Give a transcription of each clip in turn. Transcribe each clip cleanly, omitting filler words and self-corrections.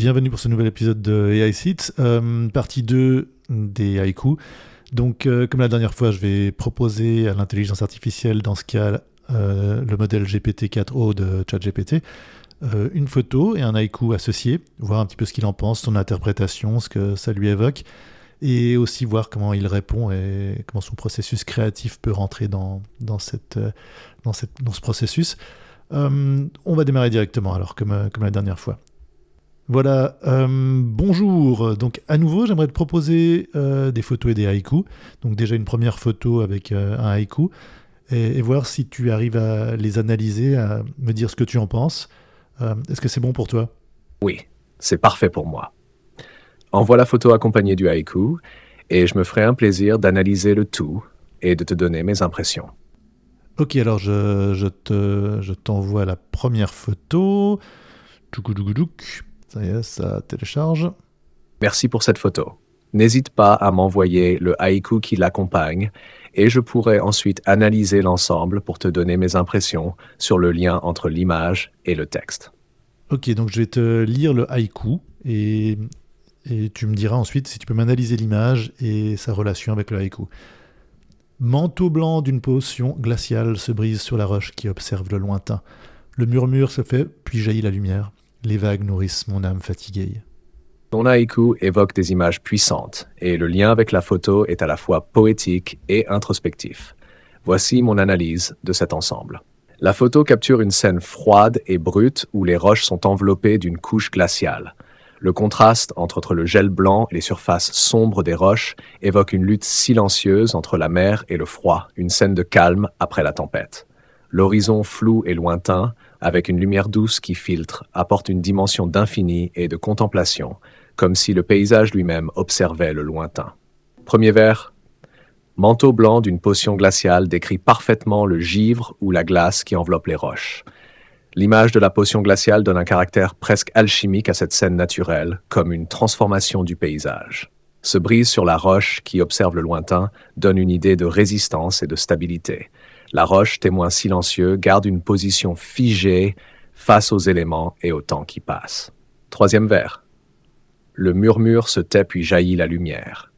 bienvenue pour ce nouvel épisode de AI Seats, partie 2 des haïkus. Donc, comme la dernière fois, je vais proposer à l'intelligence artificielle, dans ce cas, le modèle GPT-4o de ChatGPT, une photo et un haïku associé, voir un petit peu ce qu'il en pense, son interprétation, ce que ça lui évoque, et aussi voir comment il répond et comment son processus créatif peut rentrer dans ce processus. On va démarrer directement, alors, comme la dernière fois. Voilà, bonjour. Donc à nouveau, j'aimerais te proposer des photos et des haïkus. Donc déjà une première photo avec un haïku et voir si tu arrives à les analyser, à me dire ce que tu en penses. Est-ce que c'est bon pour toi? Oui, c'est parfait pour moi. Envoie la photo accompagnée du haïku et je me ferai un plaisir d'analyser le tout et de te donner mes impressions. Ok, alors je t'envoie la première photo. Tchoukoudoukoudouk. Ça y est, ça télécharge. Merci pour cette photo. N'hésite pas à m'envoyer le haïku qui l'accompagne et je pourrai ensuite analyser l'ensemble pour te donner mes impressions sur le lien entre l'image et le texte. Ok, donc je vais te lire le haïku et tu me diras ensuite si tu peux m'analyser l'image et sa relation avec le haïku. Manteau blanc d'une potion glaciale se brise sur la roche qui observe le lointain. Le murmure se fait, puis jaillit la lumière. Les vagues nourrissent mon âme fatiguée. Ton haïku évoque des images puissantes et le lien avec la photo est à la fois poétique et introspectif. Voici mon analyse de cet ensemble. La photo capture une scène froide et brute où les roches sont enveloppées d'une couche glaciale. Le contraste entre le gel blanc et les surfaces sombres des roches évoque une lutte silencieuse entre la mer et le froid, une scène de calme après la tempête. L'horizon flou et lointain, avec une lumière douce qui filtre, apporte une dimension d'infini et de contemplation, comme si le paysage lui-même observait le lointain. Premier vers. Manteau blanc d'une potion glaciale décrit parfaitement le givre ou la glace qui enveloppe les roches. L'image de la potion glaciale donne un caractère presque alchimique à cette scène naturelle, comme une transformation du paysage. Ce brise sur la roche qui observe le lointain donne une idée de résistance et de stabilité. La roche, témoin silencieux, garde une position figée face aux éléments et au temps qui passe. Troisième vers. Le murmure se tait puis jaillit la lumière.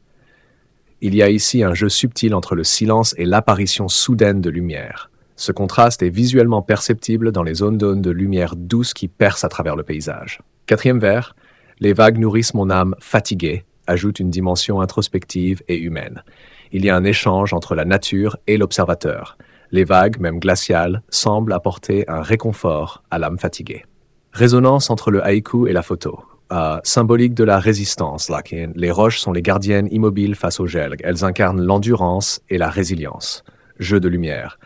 Il y a ici un jeu subtil entre le silence et l'apparition soudaine de lumière. Ce contraste est visuellement perceptible dans les zones de lumière douce qui percent à travers le paysage. Quatrième vers. Les vagues nourrissent mon âme fatiguée, ajoute une dimension introspective et humaine. Il y a un échange entre la nature et l'observateur. Les vagues, même glaciales, semblent apporter un réconfort à l'âme fatiguée. Résonance entre le haïku et la photo. Symbolique de la résistance, les roches sont les gardiennes immobiles face au gel. Elles incarnent l'endurance et la résilience. Jeu de lumière.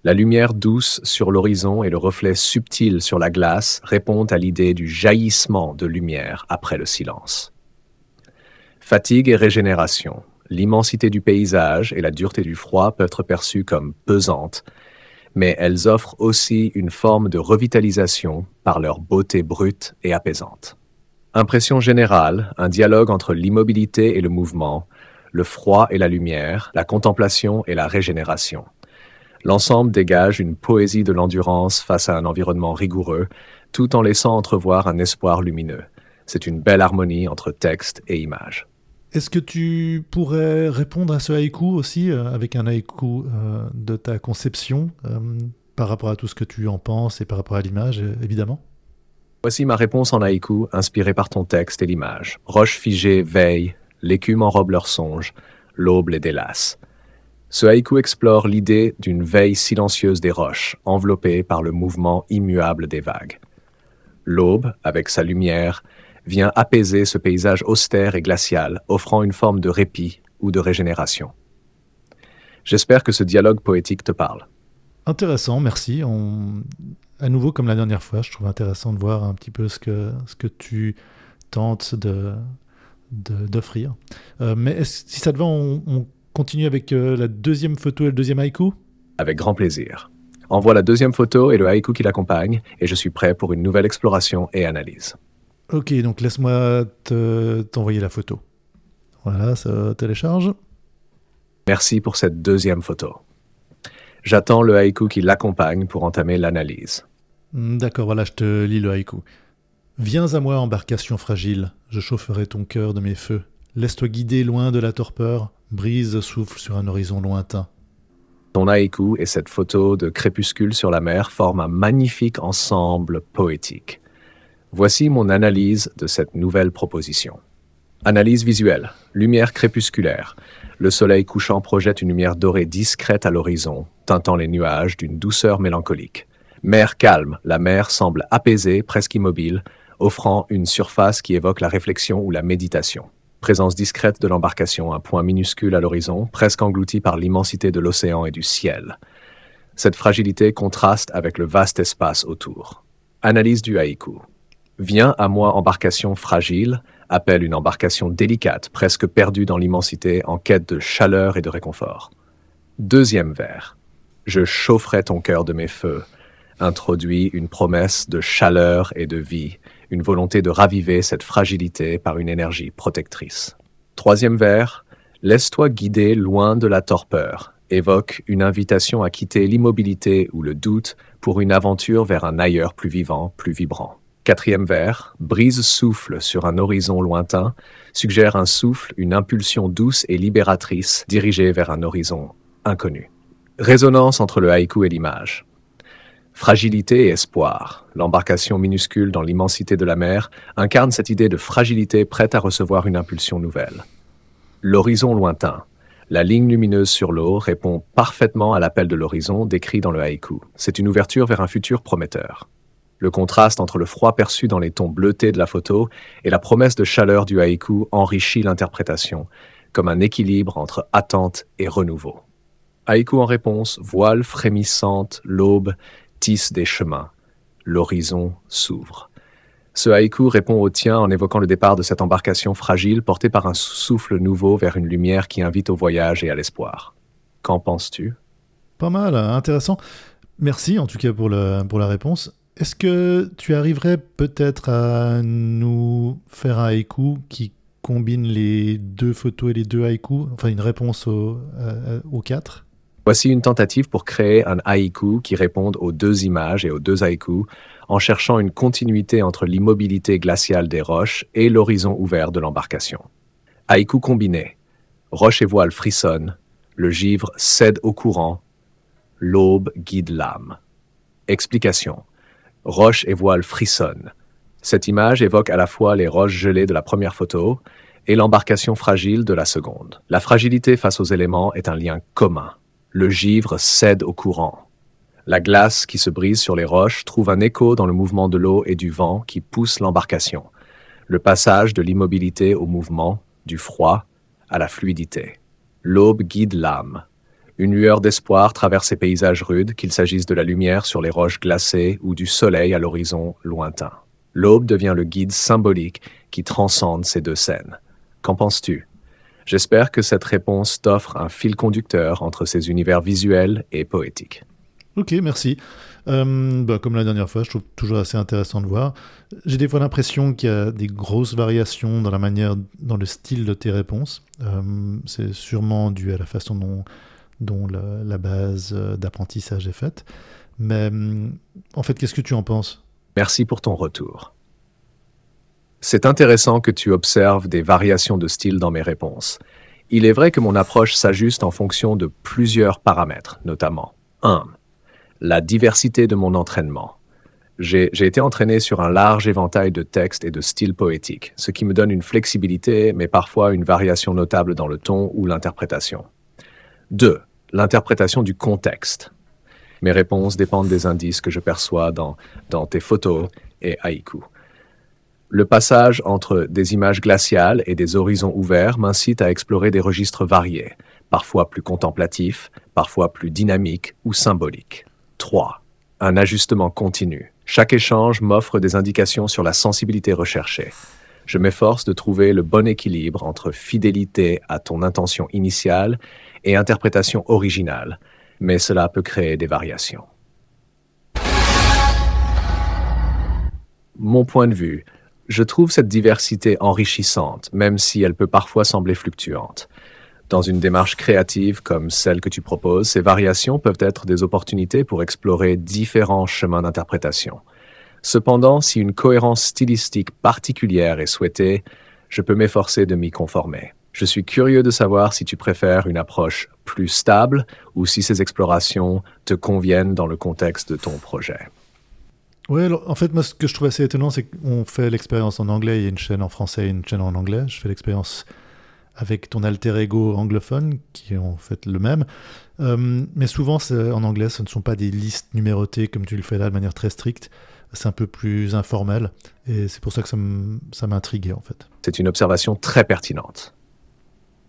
La lumière douce sur l'horizon et le reflet subtil sur la glace répondent à l'idée du jaillissement de lumière après le silence. Fatigue et régénération. L'immensité du paysage et la dureté du froid peuvent être perçues comme pesantes, mais elles offrent aussi une forme de revitalisation par leur beauté brute et apaisante. Impression générale, un dialogue entre l'immobilité et le mouvement, le froid et la lumière, la contemplation et la régénération. L'ensemble dégage une poésie de l'endurance face à un environnement rigoureux, tout en laissant entrevoir un espoir lumineux. C'est une belle harmonie entre texte et image. Est-ce que tu pourrais répondre à ce haïku aussi, avec un haïku de ta conception, par rapport à tout ce que tu en penses et par rapport à l'image, évidemment? Voici ma réponse en haïku, inspirée par ton texte et l'image. Roche figée veille, l'écume enrobe leurs songes, l'aube les délace. Ce haïku explore l'idée d'une veille silencieuse des roches, enveloppée par le mouvement immuable des vagues. L'aube, avec sa lumière, vient apaiser ce paysage austère et glacial, offrant une forme de répit ou de régénération. J'espère que ce dialogue poétique te parle. Intéressant, merci. À nouveau, comme la dernière fois, je trouve intéressant de voir un petit peu ce que tu tentes d'offrir. Mais si ça te va, on continue avec la deuxième photo et le deuxième haïku? Avec grand plaisir. Envoie la deuxième photo et le haïku qui l'accompagne, et je suis prêt pour une nouvelle exploration et analyse. Ok, donc laisse-moi t'envoyer la photo. Voilà, ça télécharge. Merci pour cette deuxième photo. J'attends le haïku qui l'accompagne pour entamer l'analyse. D'accord, voilà, je te lis le haïku. Viens à moi, embarcation fragile, je chaufferai ton cœur de mes feux. Laisse-toi guider loin de la torpeur, brise souffle sur un horizon lointain. Ton haïku et cette photo de crépuscule sur la mer forment un magnifique ensemble poétique. Voici mon analyse de cette nouvelle proposition. Analyse visuelle. Lumière crépusculaire. Le soleil couchant projette une lumière dorée discrète à l'horizon, teintant les nuages d'une douceur mélancolique. Mer calme. La mer semble apaisée, presque immobile, offrant une surface qui évoque la réflexion ou la méditation. Présence discrète de l'embarcation, un point minuscule à l'horizon, presque englouti par l'immensité de l'océan et du ciel. Cette fragilité contraste avec le vaste espace autour. Analyse du haïku. Viens à moi, embarcation fragile, appelle une embarcation délicate, presque perdue dans l'immensité, en quête de chaleur et de réconfort. Deuxième vers. Je chaufferai ton cœur de mes feux, introduit une promesse de chaleur et de vie, une volonté de raviver cette fragilité par une énergie protectrice. Troisième vers. Laisse-toi guider loin de la torpeur, évoque une invitation à quitter l'immobilité ou le doute pour une aventure vers un ailleurs plus vivant, plus vibrant. Quatrième vers, brise souffle sur un horizon lointain, suggère un souffle, une impulsion douce et libératrice dirigée vers un horizon inconnu. Résonance entre le haïku et l'image. Fragilité et espoir, l'embarcation minuscule dans l'immensité de la mer incarne cette idée de fragilité prête à recevoir une impulsion nouvelle. L'horizon lointain. La ligne lumineuse sur l'eau répond parfaitement à l'appel de l'horizon décrit dans le haïku. C'est une ouverture vers un futur prometteur. Le contraste entre le froid perçu dans les tons bleutés de la photo et la promesse de chaleur du haïku enrichit l'interprétation, comme un équilibre entre attente et renouveau. Haïku en réponse, voile frémissante, l'aube tisse des chemins. L'horizon s'ouvre. Ce haïku répond au tien en évoquant le départ de cette embarcation fragile portée par un souffle nouveau vers une lumière qui invite au voyage et à l'espoir. Qu'en penses-tu? Pas mal, intéressant. Merci en tout cas pour la réponse. Est-ce que tu arriverais peut-être à nous faire un haïku qui combine les deux photos et les deux haïkus, enfin une réponse aux quatre? Voici une tentative pour créer un haïku qui réponde aux deux images et aux deux haïkus en cherchant une continuité entre l'immobilité glaciale des roches et l'horizon ouvert de l'embarcation. Haïku combiné. Roche et voile frissonnent, le givre cède au courant, l'aube guide l'âme. Explication. Roche et voile frissonnent. Cette image évoque à la fois les roches gelées de la première photo et l'embarcation fragile de la seconde. La fragilité face aux éléments est un lien commun. Le givre cède au courant. La glace qui se brise sur les roches trouve un écho dans le mouvement de l'eau et du vent qui pousse l'embarcation. Le passage de l'immobilité au mouvement, du froid à la fluidité. L'aube guide l'âme. Une lueur d'espoir traverse ces paysages rudes, qu'il s'agisse de la lumière sur les roches glacées ou du soleil à l'horizon lointain. L'aube devient le guide symbolique qui transcende ces deux scènes. Qu'en penses-tu? J'espère que cette réponse t'offre un fil conducteur entre ces univers visuels et poétiques. Ok, merci. Comme la dernière fois, je trouve toujours assez intéressant de voir. J'ai des fois l'impression qu'il y a des grosses variations dans le style de tes réponses. C'est sûrement dû à la façon dont la base d'apprentissage est faite. Mais en fait, qu'est-ce que tu en penses? Merci pour ton retour. C'est intéressant que tu observes des variations de style dans mes réponses. Il est vrai que mon approche s'ajuste en fonction de plusieurs paramètres, notamment 1. La diversité de mon entraînement. J'ai été entraîné sur un large éventail de textes et de styles poétiques, ce qui me donne une flexibilité, mais parfois une variation notable dans le ton ou l'interprétation. 2. L'interprétation du contexte. Mes réponses dépendent des indices que je perçois dans tes photos et haïkus. Le passage entre des images glaciales et des horizons ouverts m'incite à explorer des registres variés, parfois plus contemplatifs, parfois plus dynamiques ou symboliques. 3. Un ajustement continu. Chaque échange m'offre des indications sur la sensibilité recherchée. Je m'efforce de trouver le bon équilibre entre fidélité à ton intention initiale et interprétation originale, mais cela peut créer des variations. Mon point de vue, je trouve cette diversité enrichissante, même si elle peut parfois sembler fluctuante. Dans une démarche créative comme celle que tu proposes, ces variations peuvent être des opportunités pour explorer différents chemins d'interprétation. Cependant, si une cohérence stylistique particulière est souhaitée, je peux m'efforcer de m'y conformer. Je suis curieux de savoir si tu préfères une approche plus stable ou si ces explorations te conviennent dans le contexte de ton projet. Oui, alors, en fait, moi, ce que je trouve assez étonnant, c'est qu'on fait l'expérience en anglais, il y a une chaîne en français et une chaîne en anglais. Je fais l'expérience avec ton alter ego anglophone, qui est en fait le même. Mais souvent, en anglais, ce ne sont pas des listes numérotées comme tu le fais là, de manière très stricte. C'est un peu plus informel, et c'est pour ça que ça m'intriguait, en fait. C'est une observation très pertinente.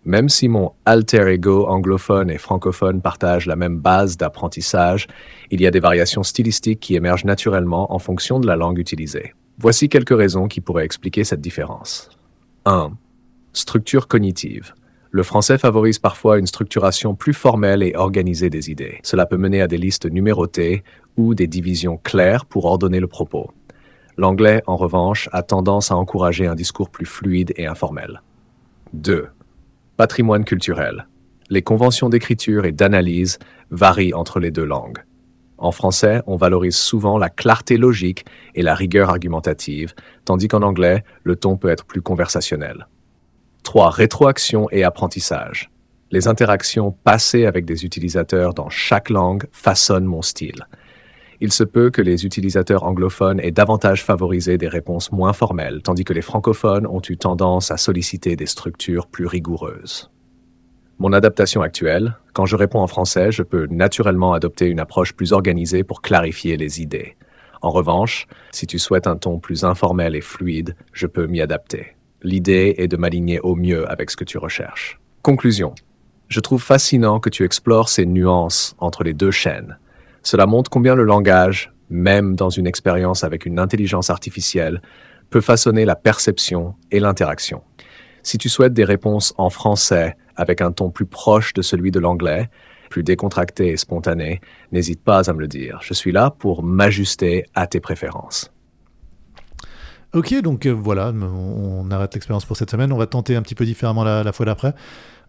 Même si mon alter ego anglophone et francophone partagent la même base d'apprentissage, il y a des variations stylistiques qui émergent naturellement en fonction de la langue utilisée. Voici quelques raisons qui pourraient expliquer cette différence. 1. Structure cognitive. Le français favorise parfois une structuration plus formelle et organisée des idées. Cela peut mener à des listes numérotées ou des divisions claires pour ordonner le propos. L'anglais, en revanche, a tendance à encourager un discours plus fluide et informel. 2. Patrimoine culturel. Les conventions d'écriture et d'analyse varient entre les deux langues. En français, on valorise souvent la clarté logique et la rigueur argumentative, tandis qu'en anglais, le ton peut être plus conversationnel. 3. Rétroaction et apprentissage. Les interactions passées avec des utilisateurs dans chaque langue façonnent mon style. Il se peut que les utilisateurs anglophones aient davantage favorisé des réponses moins formelles, tandis que les francophones ont eu tendance à solliciter des structures plus rigoureuses. Mon adaptation actuelle, quand je réponds en français, je peux naturellement adopter une approche plus organisée pour clarifier les idées. En revanche, si tu souhaites un ton plus informel et fluide, je peux m'y adapter. L'idée est de m'aligner au mieux avec ce que tu recherches. Conclusion. Je trouve fascinant que tu explores ces nuances entre les deux chaînes. Cela montre combien le langage, même dans une expérience avec une intelligence artificielle, peut façonner la perception et l'interaction. Si tu souhaites des réponses en français avec un ton plus proche de celui de l'anglais, plus décontracté et spontané, n'hésite pas à me le dire. Je suis là pour m'ajuster à tes préférences. Ok, donc voilà, on arrête l'expérience pour cette semaine. On va tenter un petit peu différemment la fois d'après.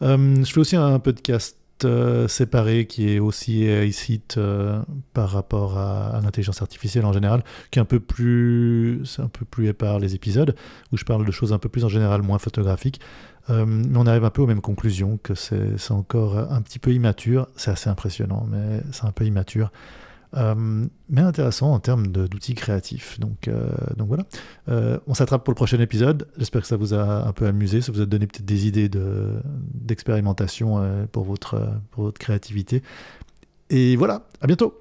Je fais aussi un podcast séparé qui est aussi AI-Seat par rapport à l'intelligence artificielle en général, qui est un peu plus épars les épisodes, où je parle de choses un peu plus en général, moins photographiques. Mais on arrive un peu aux mêmes conclusions, que c'est encore un petit peu immature. C'est assez impressionnant, mais c'est un peu immature. Mais intéressant en termes d'outils créatifs. Donc voilà. On s'attrape pour le prochain épisode. J'espère que ça vous a un peu amusé, ça vous a donné peut-être des idées d'expérimentation pour votre créativité. Et voilà, à bientôt!